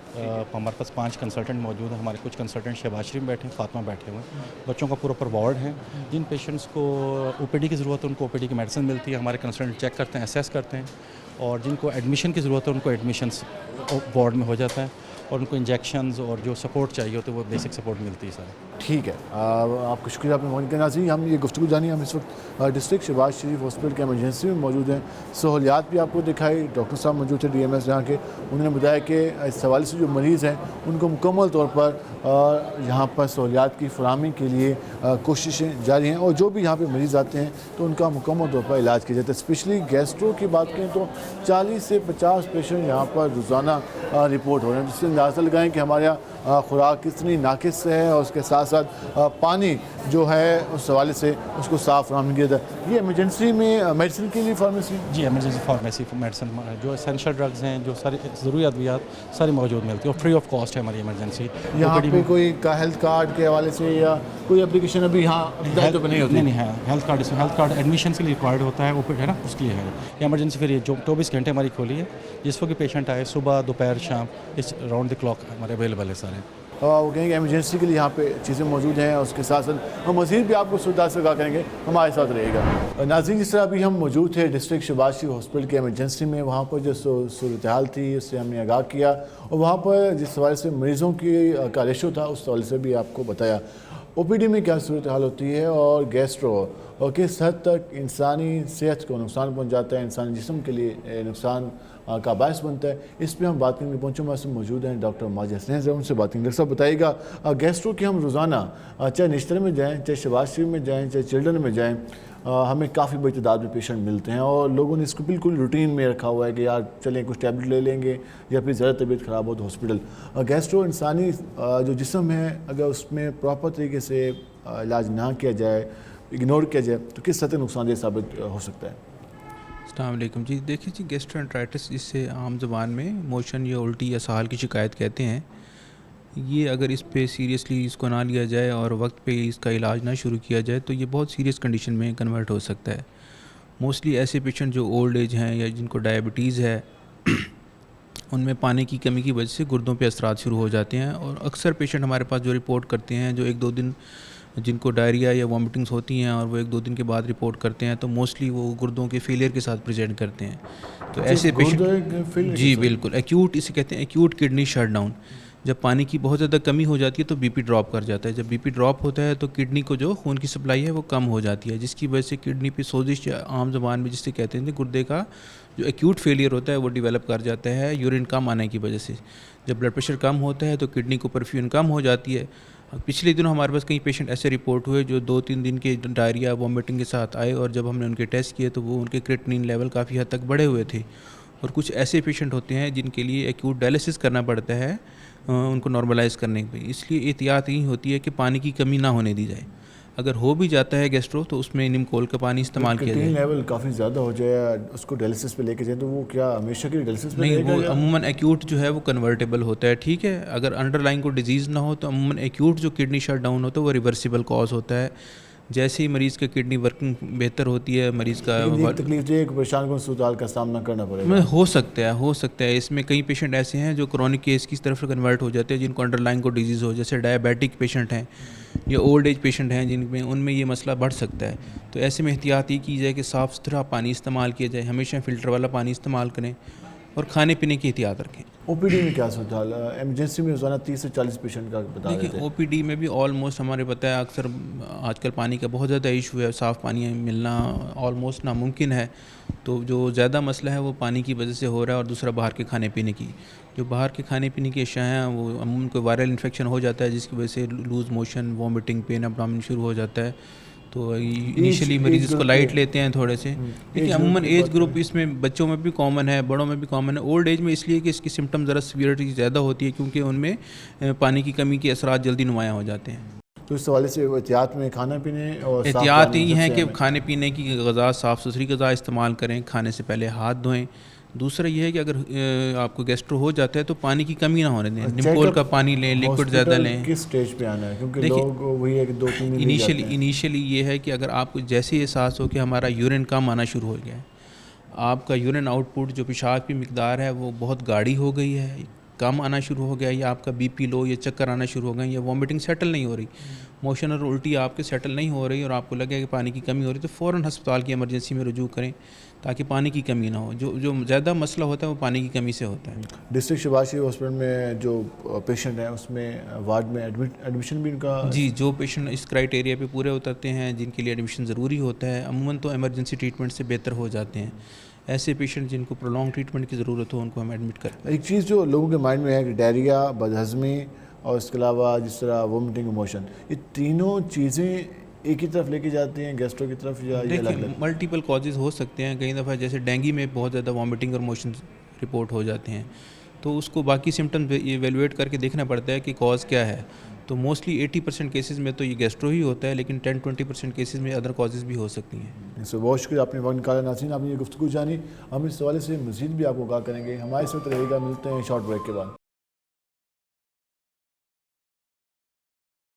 हमारे पास 5 कंसल्टेंट मौजूद हैं। हमारे कुछ कंसल्टेंट शहबाजशरीफ बैठे हैं, फातिमा बैठे हुए हैं। बच्चों का पूरा वार्ड है, जिन पेशेंट्स को OPD की ज़रूरत है उनको OPD की मेडिसिन मिलती है, हमारे कंसल्टेंट चेक करते हैं, असेस करते हैं, और जिनको एडमिशन की ज़रूरत है उनको एडमिशन्स वार्ड में हो जाता है, और उनको इंजेक्शंस और जो सपोर्ट चाहिए होती है वो बेसिक सपोर्ट मिलती है सर। ठीक है, आपका शुक्रिया आपने फ़ोन करना चाहिए। हम ये गुफ्तगू जानी, हम इस वक्त डिस्ट्रिक्ट शहबाज शरीफ हॉस्पिटल के एमरजेंसी में मौजूद हैं। सहूलियात भी आपको दिखाई, डॉक्टर साहब मौजूद थे DMS यहाँ के, उन्होंने बताया कि इस हवाले से जो मरीज़ हैं उनको मुकम्मल तौर पर यहाँ पर सहूलियात की फराहमी के लिए कोशिशें जारी हैं, और जो भी यहाँ पर मरीज़ आते हैं तो उनका मुकम्मल तौर पर इलाज किया जाता है। स्पेशली गैस्ट्रो की बात करें तो 40 से 50 पेशेंट यहाँ पर रोज़ाना रिपोर्ट हो रहे हैं, जिससे अंदाज़ा लगाएं कि हमारे यहाँ खुराक कितनी नाकिस है, और उसके साथ साथ पानी जो है उस हवाले से उसको साफ़ फराहम किया जाता है। ये इमरजेंसी में मेडिसिन के लिए फार्मेसी? जी, इमरजेंसी फार्मेसी मेडिसिन जो एसेंशियल ड्रग्स हैं, जो सारी ज़रूरी अद्वियात सारी मौजूद मिलती है, और फ्री ऑफ कॉस्ट है हमारी इमरजेंसी। यहाँ पे कोई का हेल्थ कार्ड के हवाले से या कोई एप्लीकेशन अभी यहाँ तो नहीं होती? नहीं है, हेल्थ कार्ड एडमिशन के लिए रिक्वायर्ड होता है, OPD है ना, उसके लिए है। इमरजेंसी फिर ये जो 24 घंटे हमारी खोली है, जिस वक्त पेशेंट आए, सुबह दोपहर शाम, इस राउंड द क्लॉक हमारे अवेलेबल है सारे। वो कहेंगे एमरजेंसी के लिए यहाँ पे चीज़ें मौजूद हैं, उसके साथ साथ हम मज़ीद भी आपको सुविधा से आगाह करेंगे, हमारे साथ रहेगा। नाज़रीन, जिस तरह अभी हम मौजूद थे डिस्ट्रिक्ट शहबाज शरीफ हॉस्पिटल के एमरजेंसी में, वहाँ पर जो सूरत हाल थी उससे हमने आगाह किया, और वहाँ पर जिस हवाले से मरीज़ों की का रेशो था उस हवाले से भी आपको बताया। OPD में क्या सूरत हाल होती है, और गैस्ट्रो और किस हद तक इंसानी सेहत को नुकसान पहुँचाता है, इंसानी जिस्म के लिए नुकसान का बायस बनता है, इस पर हम बात करने पहुँचे। हमारे साथ मौजूद हैं डॉक्टर माजिद हसन, उनसे बात करेंगे। डॉक्टर साहब बताइएगा, गैस्ट्रो की हम रोज़ाना चाहे निश्तर में जाएँ, चाहे शहबाज शरीफ में जाएँ, चाहे चिल्ड्रन में जाएँ, हमें काफ़ी बड़ी तादाद में पेशेंट मिलते हैं, और लोगों ने इसको बिल्कुल रूटीन में रखा हुआ है कि यार चलें कुछ टैबलेट ले लेंगे, या फिर ज़्यादा तबीयत ख़राब हो तो हॉस्पिटल। गैस्ट्रो इंसानी जो जिस्म है, अगर उसमें प्रॉपर तरीके से इलाज ना किया जाए, इग्नोर किया जाए, तो किस हद तक नुकसानदेह साबित हो सकता है? अस्सलाम वालेकुम जी। देखिए जी, गैस्ट्रोएंटराइटिस, जिससे आम ज़बान में मोशन या उल्टी या साल की शिकायत कहते हैं, ये अगर इस पे सीरियसली इसको ना लिया जाए और वक्त पे इसका इलाज ना शुरू किया जाए तो ये बहुत सीरियस कंडीशन में कन्वर्ट हो सकता है। मोस्टली ऐसे पेशेंट जो ओल्ड एज हैं या जिनको डायबिटीज़ है उनमें पानी की कमी की वजह से गुर्दों पे असरात शुरू हो जाते हैं, और अक्सर पेशेंट हमारे पास जो रिपोर्ट करते हैं, जो 1-2 दिन जिनको डायरिया या वॉमिटिंग्स होती हैं और वो 1-2 दिन के बाद रिपोर्ट करते हैं, तो मोस्टली वो गुर्दों के फेलियर के साथ प्रेजेंट करते हैं। तो ऐसे पेशेंट, जी बिल्कुल, एक्यूट, इसे कहते हैं एक्यूट किडनी शटडाउन। जब पानी की बहुत ज़्यादा कमी हो जाती है तो BP ड्रॉप कर जाता है। जब BP ड्रॉप होता है तो किडनी को जो खून की सप्लाई है वो कम हो जाती है, जिसकी वजह से किडनी पे सोजिश, या आम ज़बान में जिससे कहते हैं गुर्दे का जो एक्यूट फेलियर होता है वो डेवलप कर जाता है यूरिन कम आने की वजह से। जब ब्लड प्रेशर कम होता है तो किडनी को परफ्यूजन कम हो जाती है। पिछले दिनों हमारे पास कई पेशेंट ऐसे रिपोर्ट हुए जो 2-3 दिन के डायरिया वॉमिटिंग के साथ आए, और जब हमने उनके टेस्ट किए तो वो उनके क्रिएटिनिन लेवल काफ़ी हद तक बढ़े हुए थे। और कुछ ऐसे पेशेंट होते हैं जिनके लिए एक्यूट डायलिसिस करना पड़ता है उनको नॉर्मलाइज़ करने पे। इसलिए एहतियात यही होती है कि पानी की कमी ना होने दी जाए। अगर हो भी जाता है गैस्ट्रो तो उसमें निमकोल का पानी इस्तेमाल किया जाए। लेवल काफ़ी ज़्यादा हो जाए, उसको डायलिसिस पे लेके जाए, तो वो क्या हमेशा के डायलिसिस पे नहीं, वो अमूमन एक्यूट जो है वो कन्वर्टेबल होता है, ठीक है। अगर अंडरलाइन को डिजीज़ ना हो तो अमूमन एक्यूट जो किडनी शट डाउन होता है वो रिवर्सिबल कॉज होता है। जैसे ही मरीज़ की किडनी वर्किंग बेहतर होती है, मरीज़ का तकलीफ ये परेशान को सूरत का सामना करना पड़ेगा। हो सकता है। इसमें कई पेशेंट ऐसे हैं जो क्रॉनिक केस की तरफ कन्वर्ट हो जाते हैं, जिनको अंडरलाइन को डिजीज़ हो, जैसे डायबिटिक पेशेंट हैं या ओल्ड एज पेशेंट हैं जिनमें उनमें ये मसला बढ़ सकता है। तो ऐसे में एहतियात ये की जाए कि साफ़ सुथरा पानी इस्तेमाल किया जाए, हमेशा फ़िल्टर वाला पानी इस्तेमाल करें, और खाने पीने की एहतियात रखें। OPD में क्या सूरत हाल है? एमरजेंसी में रोज़ाना 30 से 40 पेशेंट का बता रहे थे। OPD में भी ऑलमोस्ट हमारे पता है अक्सर आजकल पानी का बहुत ज़्यादा इशू है, साफ़ पानी मिलना ऑलमोस्ट नामुमकिन है। तो जो ज़्यादा मसला है वो पानी की वजह से हो रहा है, और दूसरा बाहर के खाने पीने की। जो बाहर के खाने पीने की अशिया हैं वो अमूमन कोई वायरल इन्फेक्शन हो जाता है, जिसकी वजह से loose motion, vomiting, pain, abdomen शुरू हो जाता है। तो इनिशियली मरीज इसको लाइट लेते हैं थोड़े से। देखिए अमूमन एज ग्रुप इसमें बच्चों में भी कॉमन है, बड़ों में भी कॉमन है। ओल्ड एज में इसलिए कि इसकी सिम्टम ज़रा सीवियरिटी ज़्यादा होती है क्योंकि उनमें पानी की कमी के असरात जल्दी नुमायाँ हो जाते हैं। तो इस हवाले से एहतियात में खाना पीने और एहतियात यही है कि खाने पीने की ग़िज़ा साफ़ सुथरी ग़िज़ा इस्तेमाल करें, खाने से पहले हाथ धोएं। दूसरा यह है कि अगर आपको गैस्ट्रो हो जाता है तो पानी की कमी ना होने दें, निम्कोल का पानी लें, लिक्विड ज़्यादा लें। किस स्टेज पे आना है क्योंकि लोग वही है कि 2-3 दिन इनिशियली ये है कि अगर आपको जैसे ही एहसास हो कि हमारा यूरिन कम आना शुरू हो गया है, आपका यूरिन आउटपुट जो पेशाब की मिकदार है वो बहुत गाढ़ी हो गई है, कम आना शुरू हो गया, या आपका बीपी लो या चक्कर आना शुरू हो गए, या वॉमिटिंग सेटल नहीं हो रही, मोशन और उल्टी आपके सेटल नहीं हो रही और आपको लगे कि पानी की कमी हो रही, तो फ़ौरन हस्पताल की इमरजेंसी में रुजू करें ताकि पानी की कमी ना हो। जो ज़्यादा मसला होता है वो पानी की कमी से होता है। डिस्ट्रिक्ट शहबाज शरीफ हॉस्पिटल में जो पेशेंट हैं उसमें वार्ड में एडमिशन भी इनका जी, जो पेशेंट इस क्राइटेरिया पे पूरे उतरते हैं जिनके लिए एडमिशन ज़रूरी होता है, अमूमन तो इमरजेंसी ट्रीटमेंट से बेहतर हो जाते हैं। ऐसे पेशेंट जिनको प्रोलॉन्ग ट्रीटमेंट की ज़रूरत हो उनको हम एडमिट करें। एक चीज़ जो लोगों के माइंड में है कि डायरिया, बदहज़मी और इसके अलावा जिस तरह वोमिटिंग, इमोशन, ये तीनों चीज़ें एक ही तरफ लेके जाती हैं गैस्ट्रो की तरफ या ये अलग-अलग? मल्टीपल कॉजेज़ हो सकते हैं। कई दफ़ा जैसे डेंगू में बहुत ज़्यादा वॉमिटिंग और मोशन रिपोर्ट हो जाते हैं तो उसको बाकी सिम्टम्स एवेलुएट करके देखना पड़ता है कि कॉज क्या है। तो मोस्टली 80% केसेस में तो ये गैस्ट्रो ही होता है, लेकिन 10-20% केसेस में अदर कॉजेज़ भी हो सकती हैं। सो बहुत शुक्रिया आपने वक्त निकाला नाज़रीन, आपने ये गुफ्तगू जानी। हम इस हवाले से मज़ीद भी आपको आगाह करेंगे। हमारे साथ रहेगा, मिलते हैं शॉर्ट ब्रेक के बाद।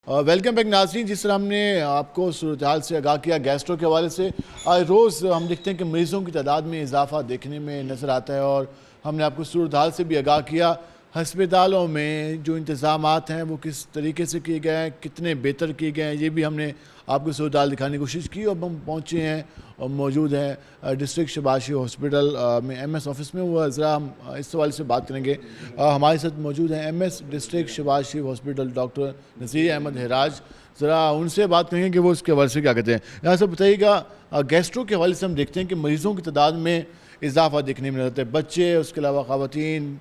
वेलकम बैक नाज़रीन। जिस तरह हमने आपको सूरत हाल से आगाह किया गैस्ट्रो के हवाले से, रोज़ हम देखते हैं कि मरीज़ों की तादाद में इजाफा देखने में नज़र आता है और हमने आपको सूरत हाल से भी आगाह किया हस्पतालों में जो इंतज़ामात हैं वो किस तरीके से किए गए हैं, कितने बेहतर किए गए हैं, ये भी हमने आपको सूरत हाल दिखाने की कोशिश की। अब हम पहुँचे हैं और मौजूद हैं डिस्ट्रिक्ट शहबाज शरीफ हॉस्पिटल में MS ऑफिस में। वो ज़रा हम इस हवाले से बात करेंगे। हमारे साथ मौजूद हैं MS डिस्ट्रिक्ट शहबाज शरीफ हॉस्पिटल डॉक्टर नज़ीर अहमद हिराज। ज़रा उनसे बात करेंगे कि वो इसके हवाले से क्या कहते हैं। यहाँ से बताइएगा, गैस्ट्रो के हवाले से हम देखते हैं कि मरीज़ों की तादाद में इजाफा देखने में नजर आता है, बच्चे, उसके अलावा ख़वातीन।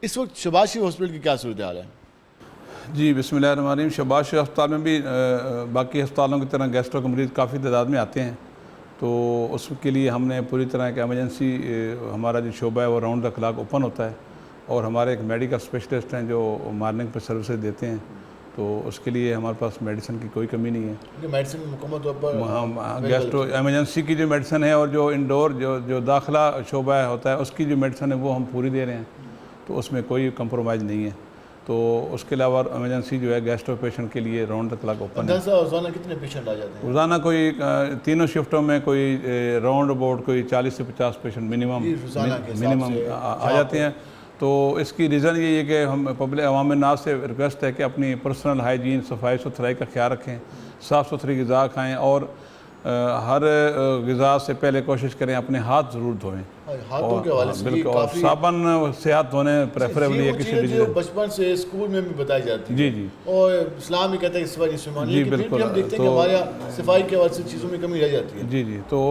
इस वक्त शहबाज शरीफ हॉस्पिटल की क्या सूरत हाल है? जी बिस्मिल्लाहिर्रहमानिर्रहीम। शहबाज शरीफ अस्पताल में भी बाकी अस्पतालों की तरह गैस्ट्रो के मरीज़ काफ़ी तादाद में आते हैं, तो उसके लिए हमने पूरी तरह के एमरजेंसी हमारा जो शोबा है वो राउंड द क्लॉक ओपन होता है और हमारे एक मेडिकल स्पेशलिस्ट हैं जो मॉर्निंग पर सर्विसेज देते हैं, तो उसके लिए हमारे पास मेडिसिन की कोई कमी नहीं है। मेडिसिन मुकम्मल तौर पर हाँ, गैस्ट्रो एमरजेंसी की जो मेडिसिन है और जो इंडोर जो दाखिला शोबा होता है उसकी जो मेडिसिन है वो हम पूरी दे रहे हैं, तो उसमें कोई कंप्रोमाइज़ नहीं है। तो उसके अलावा एमरजेंसी जो है गैस्ट्रो पेशेंट के लिए राउंड द क्लॉक ओपन है। रोज़ाना कितने पेशेंट आ जाते हैं? रोज़ाना कोई तीनों शिफ्टों में कोई राउंड अबाउट कोई 40 से 50 पेशेंट मिनिमम आ जाते हैं। तो इसकी रीज़न यही है कि हम पब्लिक अवाम नास से रिक्वेस्ट है कि अपनी पर्सनल हाइजीन, सफाई सुथराई का ख्याल रखें, साफ़ सुथरी ग़िज़ा खाएँ और हर ग़िज़ा से पहले कोशिश करें अपने हाथ ज़रूर धोएं। हाथों के हवाले से बिल्कुल, और साबुन से हाथ धोने प्रेफरेबली है किसी जो बचपन से स्कूल में भी बताई जाती है। जी जी, और इस्लाम भी कहता है सफाई जिस्मानी, जी बिल्कुल। हम देखते हैं कि हमारे यहाँ सफाई के हवाले से चीज़ों में कमी रह जाती है। जी जी, तो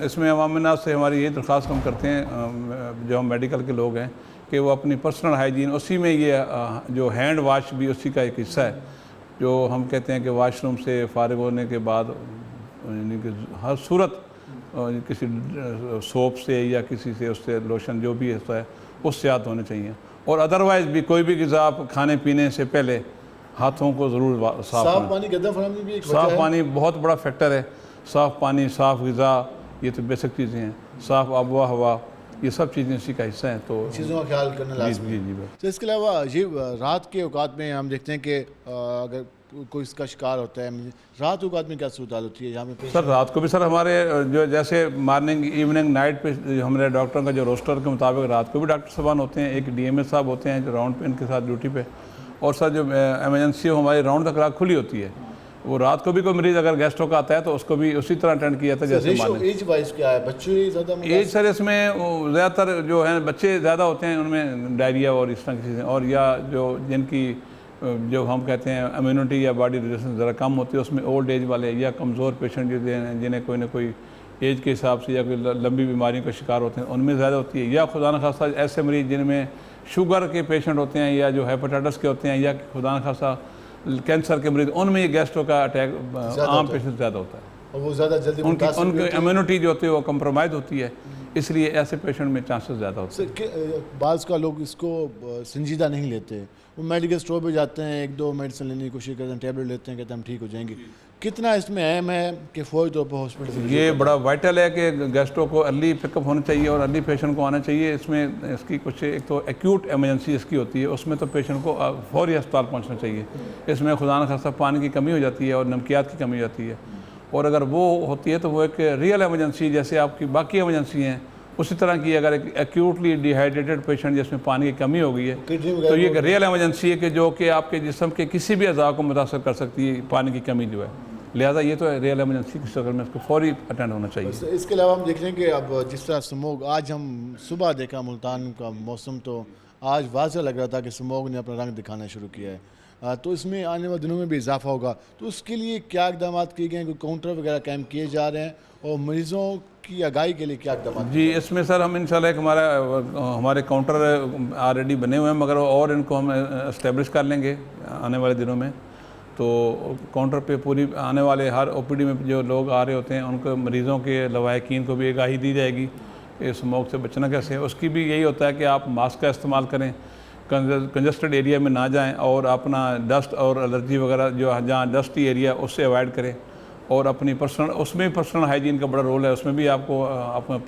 इसमें अवाम नास से हमारी ये दरख्वास्त हम करते हैं जो हम मेडिकल के लोग हैं कि वो अपनी पर्सनल हाइजीन, उसी में ये जो हैंड वाश भी उसी का एक हिस्सा है, जो हम कहते हैं कि वाशरूम से फारिग होने के बाद यानी कि हर सूरत किसी सोप से या किसी से उससे लोशन जो भी हिस्सा है उससे हाथ धोने चाहिए, और अदरवाइज़ भी कोई भी ग़िज़ा आप खाने पीने से पहले हाथों को ज़रूर साफ़ पानी गद्दा फराहमी भी एक साफ़ पानी बहुत बड़ा फैक्टर है। साफ़ पानी, साफ़ ग़िज़ा, ये तो बेसिक चीज़ें हैं। साफ़ आबो हवा, ये सब चीज़ें इसी का हिस्सा हैं, तो चीज़ों का ख्याल करना लाज़मी है। जी। तो इसके अलावा ये रात के औकात में हम देखते हैं कि अगर कोई इसका शिकार होता है, रात औकात में क्या सूरत हाल होती है यहाँ पे? सर रात को भी सर हमारे जो जैसे मॉर्निंग, इवनिंग, नाइट पे हमारे डॉक्टरों का जो रोस्टर के मुताबिक रात को भी डॉक्टर साहबान होते हैं, एक DMS साहब होते हैं जो राउंड पे इनके साथ ड्यूटी पे, और सर जो एमरजेंसी हमारी राउंड द क्लॉक खुली होती है, वो रात को भी कोई मरीज़ अगर गैस्ट्रो का आता है तो उसको भी उसी तरह अटेंड किया जाता है जैसे एज वाइज क्या है? बच्चे ज़्यादा एज सर इसमें ज़्यादातर जो है बच्चे ज़्यादा होते हैं, उनमें डायरिया और इस तरह की चीज़ें, और या जिनकी जो हम कहते हैं इम्यूनिटी या बॉडी रेजिस्टेंस ज़रा कम होती है, उसमें ओल्ड एज वाले या कमज़ोर पेशेंट जो जिन्हें कोई ना कोई एज के हिसाब से या कोई लंबी बीमारियों का शिकार होते हैं उनमें ज़्यादा होती है, या खुदा न खासा ऐसे मरीज़ जिनमें शुगर के पेशेंट होते हैं या जो हेपेटाइटिस के होते हैं या खुदा न खासा कैंसर के मरीज़, उनमें ये गैस्ट्रो का अटैक आम पेशेंट ज़्यादा होता है। और वो ज़्यादा जल्दी उनकी इम्यूनिटी जो होती है वो कंप्रोमाइज़ होती है, इसलिए ऐसे पेशेंट में चांसेस ज़्यादा होते हैं। बाज़ का लोग इसको संजीदा नहीं लेते, वो मेडिकल स्टोर पे जाते हैं, 1-2 मेडिसिन लेने की कोशिश करते हैं, टैबलेट लेते हैं, कहते हैं हम ठीक हो जाएंगे। कितना इसमें अहम है कि फौरी तौर पर हॉस्पिटल? ये बड़ा वाइटल है कि गेस्ट्रो को अर्ली पिकअप होना चाहिए और अर्ली पेशेंट को आना चाहिए। इसमें इसकी कुछ एक तो एक्यूट इमरजेंसी इसकी होती है, उसमें तो पेशेंट को फौरी अस्पताल पहुंचना चाहिए। इसमें खुदा न खास्ता पानी की कमी हो जाती है और नमकियात की कमी हो जाती है, और अगर वो होती है तो वो एक रियल इमरजेंसी जैसे आपकी बाकी इमरजेंसी हैं उसी तरह की, अगर एक एक्यूटली डिहाइड्रेटेड पेशेंट जिसमें पानी की कमी हो गई है तो ये एक रियल इमरजेंसी है कि जो कि आपके जिस्म के किसी भी अज़ा को मुतासर कर सकती है पानी की कमी जो है। लिहाजा ये तो रियल इमरजेंसी की शक्ल में इसको फौरी अटेंड होना चाहिए। इसके अलावा हम देख रहे हैं कि अब जिस तरह स्मोक, आज हम सुबह देखा मुल्तान का मौसम, तो आज वाज़ह लग रहा था कि स्मोक ने अपना रंग दिखाना शुरू किया है, तो इसमें आने वाले दिनों में भी इजाफा होगा। तो उसके लिए क्या इक़दाम किए गए हैं? कोई काउंटर वगैरह कायम किए जा रहे हैं, और मरीज़ों की आगाही के लिए क्या इक़दाम? जी, इसमें सर हम इंशाल्लाह एक हमारे काउंटर ऑलरेडी बने हुए हैं, मगर और इनको हम इस्टेब्लिश कर लेंगे आने वाले दिनों में। तो काउंटर पे पूरी आने वाले हर ओपीडी में जो लोग आ रहे होते हैं उनको, मरीज़ों के लवाहिकीन को भी आगाही दी जाएगी कि स्मोक से बचना कैसे है। उसकी भी यही होता है कि आप मास्क का इस्तेमाल करें, कंजस्टेड एरिया में ना जाएं, और अपना डस्ट और एलर्जी वगैरह जो जहाँ डस्टी एरिया उससे अवॉइड करें, और अपनी पर्सनल, उसमें पर्सनल हाइजीन का बड़ा रोल है, उसमें भी आपको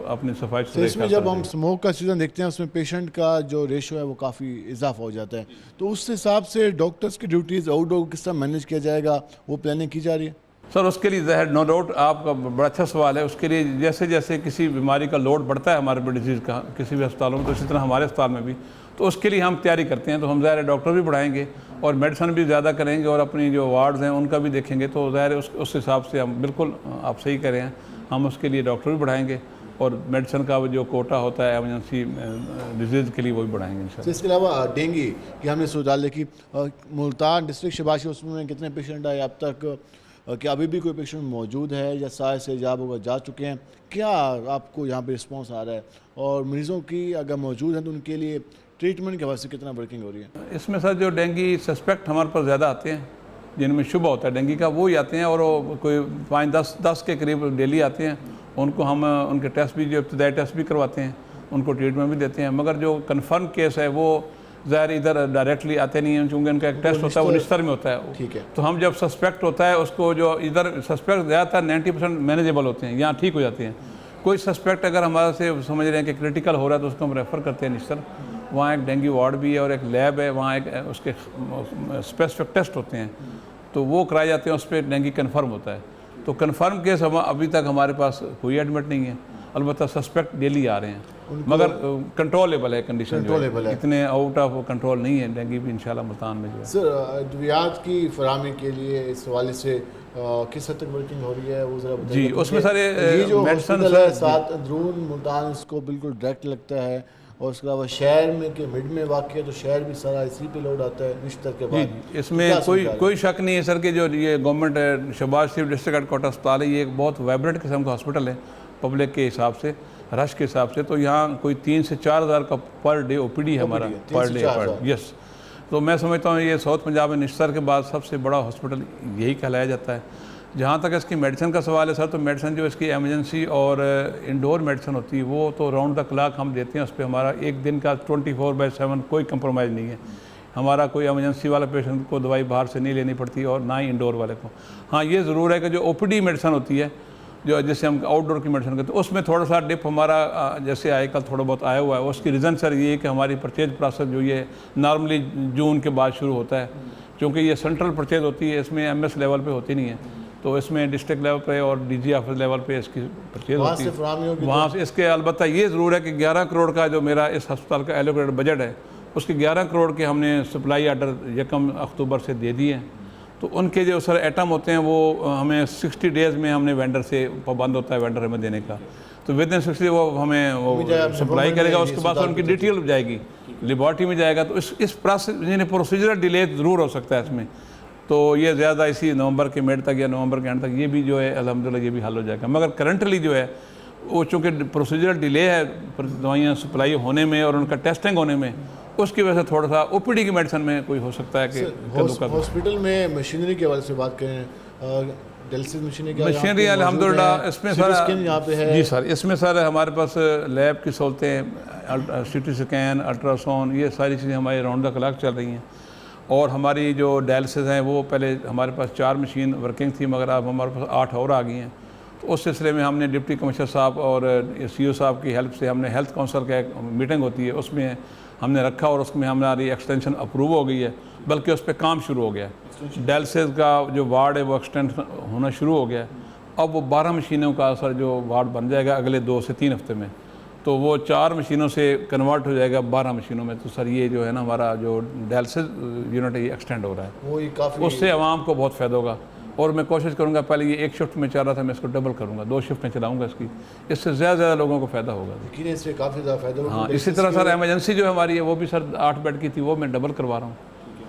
अपनी सफाई तो इसमें जब हम स्मोक का सीज़न देखते हैं उसमें पेशेंट का जो रेशो है वो काफ़ी इजाफा हो जाता है, तो उस हिसाब से डॉक्टर्स की ड्यूटीज़ आउटडोर किस तरह मैनेज किया जाएगा, वो प्लानिंग की जा रही है? सर उसके लिए ज़ाहिर नो डाउट आपका बड़ा अच्छा सवाल है। उसके लिए जैसे जैसे किसी बीमारी का लोड बढ़ता है हमारे डिजीज़ का किसी भी अस्पतालों में, तो इसी तरह हमारे अस्पताल में भी, तो उसके लिए हम तैयारी करते हैं। तो हम ज़ाहिर डॉक्टर भी बढ़ाएंगे और मेडिसन भी ज़्यादा करेंगे, और अपनी जो वार्ड्स हैं उनका भी देखेंगे। तो ज़ाहिर उस हिसाब से हम बिल्कुल, आप सही कह रहे हैं, हम उसके लिए डॉक्टर भी बढ़ाएंगे और मेडिसन का जो कोटा होता है एमरजेंसी डिजीज़ के लिए वो भी बढ़ाएंगे इंशाल्लाह। इसके अलावा डेंगू की हमने सूरत देखी, मुल्तान डिस्ट्रिक्ट शबाशी उसमें कितने पेशेंट आए अब तक, क्या अभी भी कोई पेशेंट मौजूद है या सारे से जाब होगा जा चुके हैं? क्या आपको यहाँ पे रिस्पांस आ रहा है, और मरीज़ों की अगर मौजूद हैं तो उनके लिए ट्रीटमेंट के हवाले से कितना वर्किंग हो रही है? इसमें सर जो डेंगू सस्पेक्ट हमारे पास ज़्यादा आते हैं, जिनमें शुबा होता है डेंगू का, वो ही आते हैं, और वो कोई 5-10 के करीब डेली आते हैं। उनको हम उनके टेस्ट भी, जो इब्तदाई टेस्ट भी करवाते हैं, उनको ट्रीटमेंट भी देते हैं। मगर जो कन्फर्म केस है वो ज़ाहिर इधर डायरेक्टली आते नहीं हैं, चूँकि उनका एक टेस्ट होता है वो निस्तर में होता है। ठीक है। तो हम जब सस्पेक्ट होता है उसको, जो इधर सस्पेक्ट ज़्यादातर 90% मैनेजेबल होते हैं, यहाँ ठीक हो जाते हैं। कोई सस्पेक्ट अगर हमारे से समझ रहे हैं कि क्रिटिकल हो रहा है तो उसको हम रेफ़र करते हैं निस्तर। वहाँ एक डेंगू वार्ड भी है और एक लैब है, वहाँ एक उसके स्पेसिफिक टेस्ट होते हैं, तो वो कराए जाते हैं, उस पर डेंगू कन्फर्म होता है। तो कन्फर्म केस हम अभी तक हमारे पास कोई एडमिट नहीं है, अलबत्ता सस्पेक्ट डेली आ रहे हैं, मगर कंट्रोलेबल है कंडीशन, कंट्रोलेबल है, इतने आउट ऑफ कंट्रोल नहीं है डेंगू भी इंशाल्लाह मुल्तान में जो है। सर अद्वियात की फराहमी के लिए इस हवाले से किस हद तक वर्किंग हो रही है वो ज़रा बताइए? जी, उसमें सारे मेडिसिन है, साथ अंदरून मुल्तान इसको बिल्कुल डायरेक्ट लगता है, और उसके अलावा शहर में के मिड में वाक़ है, तो शहर भी सारा इसी पे लोड आता है निश्तर के बाद। इसमें कोई शक नहीं है सर कि जो ये गवर्नमेंट शहबाज शरीफ डिस्ट्रिक्ट हेडक्वार्टर अस्पताल है, ये एक बहुत वाइब्रेंट किस्म का हॉस्पिटल है पब्लिक के हिसाब से, रश के हिसाब से। तो यहाँ कोई 3 से 4 हज़ार का पर डे OPD है हमारा, पर डे। यस, तो मैं समझता हूँ ये साउथ पंजाब में निश्तर के बाद सबसे बड़ा हॉस्पिटल यही कहलाया जाता है। जहाँ तक इसकी मेडिसिन का सवाल है सर, तो मेडिसिन जो इसकी एमरजेंसी और इंडोर मेडिसिन होती है वो तो राउंड द क्लॉक हम देते हैं। उस पर हमारा एक दिन का 24/7 कोई कंप्रोमाइज़ नहीं है। हमारा कोई एमरजेंसी वाला पेशेंट को दवाई बाहर से नहीं लेनी पड़ती, और ना ही इंडोर वाले को। हाँ, ये ज़रूर है कि जो OPD मेडिसिन होती है, जो जैसे हम आउटडोर की मेडिसिन करते हैं, उसमें थोड़ा सा डिप हमारा जैसे आजकल थोड़ा बहुत आया हुआ है। उसकी रीज़न सर ये है कि हमारी परचेज प्रोसेस जो ये नॉर्मली जून के बाद शुरू होता है, क्योंकि ये सेंट्रल परचेज होती है, इसमें MS लेवल पे होती नहीं है, तो इसमें डिस्ट्रिक्ट लेवल पे और DG ऑफिस लेवल पे इसकी परचेज होती है वहाँ से। इसके अलबत्ता ये ज़रूर है कि 11 करोड़ का जो मेरा इस अस्पताल का एलोकेटेड बजट है, उसके 11 करोड़ के हमने सप्लाई आर्डर 1 अक्टूबर से दे दिए हैं। तो उनके जो सर आइटम होते हैं वो हमें 60 डेज़ में हमने वेंडर से पाबंद होता है वेंडर हमें देने का, तो विदिन 60 वो हमें वो सप्लाई करेगा। उसके बाद उनकी डिटेल जाएगी, लेबॉर्ट्री में जाएगा। तो इस प्रोसेस यानी प्रोसीजरल डिले ज़रूर हो सकता है इसमें, तो ये ज़्यादा इसी नवंबर के मिड तक या नवंबर के एंड तक ये भी जो है अल्हम्दुलिल्लाह ये भी हल हो जाएगा। मगर करंटली जो है वो चूँकि प्रोसीजरल डिले है दवाइयाँ सप्लाई होने में और उनका टेस्टिंग होने में, उसकी वजह से थोड़ा सा OPD की मेडिसिन में कोई हो सकता है कि हॉस्पिटल में मशीनरी के हवाले से बात करें, डायलिसिस मशीन मशीनरी अल्हम्दुलिल्लाह इसमें सर यहाँ पे है जी सर, इसमें सर हमारे पास लैब की सहूलतें, CT स्कैन, अल्ट्रासाउंड, ये सारी चीज़ें हमारी राउंड द क्लॉक चल रही हैं। और हमारी जो डायलिसिस हैं वो पहले हमारे पास 4 मशीन वर्किंग थी, मगर अब हमारे पास 8 और आ गई हैं। तो उस सिलसिले में हमने डिप्टी कमिश्नर साहब और CO साहब की हेल्प से हमने हेल्थ काउंसिल का एक मीटिंग होती है उसमें हमने रखा और उसमें हमारी एक्सटेंशन अप्रूव हो गई है, बल्कि उस पर काम शुरू हो गया है। डायलिसिस का जो वार्ड है वो एक्सटेंड होना शुरू हो गया है। अब वो 12 मशीनों का सर जो वार्ड बन जाएगा अगले 2 से 3 हफ्ते में, तो वो 4 मशीनों से कन्वर्ट हो जाएगा 12 मशीनों में। तो सर ये जो है ना हमारा जो डायलिसिस यूनिट ये एक्सटेंड हो रहा है, वो ये काफ़ी उससे आवाम को बहुत फ़ायदा होगा। और मैं कोशिश करूंगा, पहले ये 1 शिफ्ट में चल रहा था, मैं इसको डबल करूंगा, 2 शिफ्ट में चलाऊंगा इसकी, इससे ज़्यादा लोगों को फ़ायदा होगा। लेकिन इससे काफ़ी ज़्यादा फ़ायदा होगा। हाँ, इसी तरह सर एमरजेंसी जो हमारी है वो भी सर 8 बेड की थी, वो मैं डबल करवा रहा हूँ,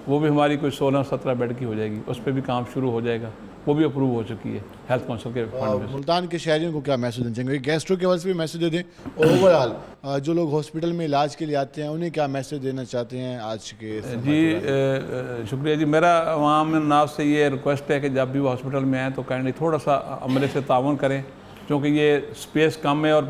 वो भी हमारी कोई 16-17 बेड की हो जाएगी, उस पर भी काम शुरू हो जाएगा, वो भी अप्रूव हो चुकी है हेल्थ काउंसिल के फंड में। मुल्तान के शहरियों को क्या मैसेज देना चाहेंगे? गैस्ट्रो के वजह से भी मैसेज दे दें, और ओवरऑल जो लोग हॉस्पिटल में इलाज के लिए आते हैं उन्हें क्या मैसेज देना चाहते हैं आज के? जी शुक्रिया जी। मेरा अवाम नाज से ये रिक्वेस्ट है कि जब भी वो हॉस्पिटल में आए तो काइंडली थोड़ा सा अमले से ताउन करें, क्योंकि ये स्पेस कम है और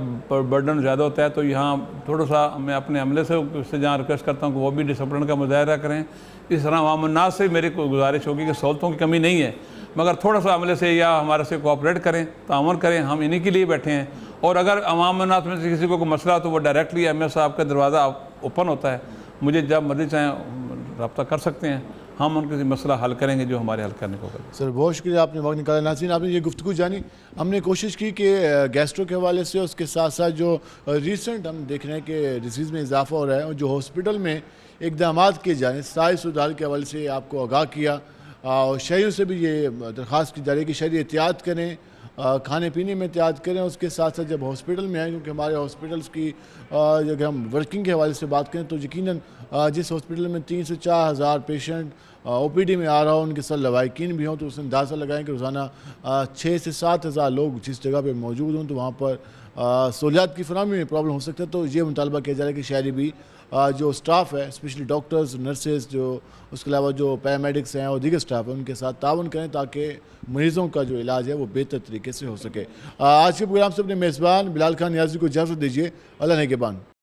बर्डन ज़्यादा होता है। तो यहाँ थोड़ा सा मैं अपने अमले से जहाँ रिक्वेस्ट करता हूँ कि वो भी डिसिप्लिन का मुजाहरा करें। इस तरह अवाम नाज से मेरी गुजारिश होगी कि सहूलतों की कमी नहीं है, मगर थोड़ा सा अमले से या हमारे से कोऑपरेट करें, ताउन करें, हम इन्हीं के लिए बैठे हैं। और अगर अवाम नाज में से किसी को कोई मसला तो वो डायरेक्टली MS साहब का दरवाज़ा ओपन होता है, मुझे जब मर्जी चाहें रब्ता कर सकते हैं, हम उनके मसला हल करेंगे जो हमारे हल करने को करें। सर बहुत शुक्रिया आपने वक्त निकाला। नाज़रीन आपने ये गुफ्तगू जानी, हमने कोशिश की कि गैस्ट्रो के हवाले से उसके साथ साथ जो रिसेंट हम देख रहे हैं कि डिजीज़ में इजाफा हो रहा है और जो हॉस्पिटल में इकदाम किए जाए साइज सुधार के हवाले से आपको आगाह किया। और शहरियों से भी ये दरख्वास्त की जा रही है कि शहरी एहतियात करें, खाने पीने में एहतियात करें। उसके साथ साथ जब हॉस्पिटल में आए, क्योंकि हमारे हॉस्पिटल्स की अगर हम वर्किंग के हवाले से बात करें तो यकीनन जिस हॉस्पिटल में 3 से 4 हज़ार पेशेंट OPD में आ रहा हो, उनके साथ लवाकिन भी हों, तो उससे अंदाज़ा लगाएं कि रोज़ाना 6 से 7 हज़ार लोग जिस जगह पर मौजूद हों, तो वहाँ पर सहूलियात की फराहमी में प्रॉब्लम हो सकता है। तो ये मुतालबा किया जा रहा है कि शहरी भी जो स्टाफ है, स्पेशली डॉक्टर्स, नर्सेज, जो उसके अलावा जो पैरामेडिक्स हैं और दीगर स्टाफ है, उनके साथ ताउन करें ताकि मरीज़ों का जो इलाज है वो बेहतर तरीके से हो सके। आज के प्रोग्राम से अपने मेज़बान बिलाल खान नियाज़ी को इजाज़त दीजिए। अल्लाह नेगहबान।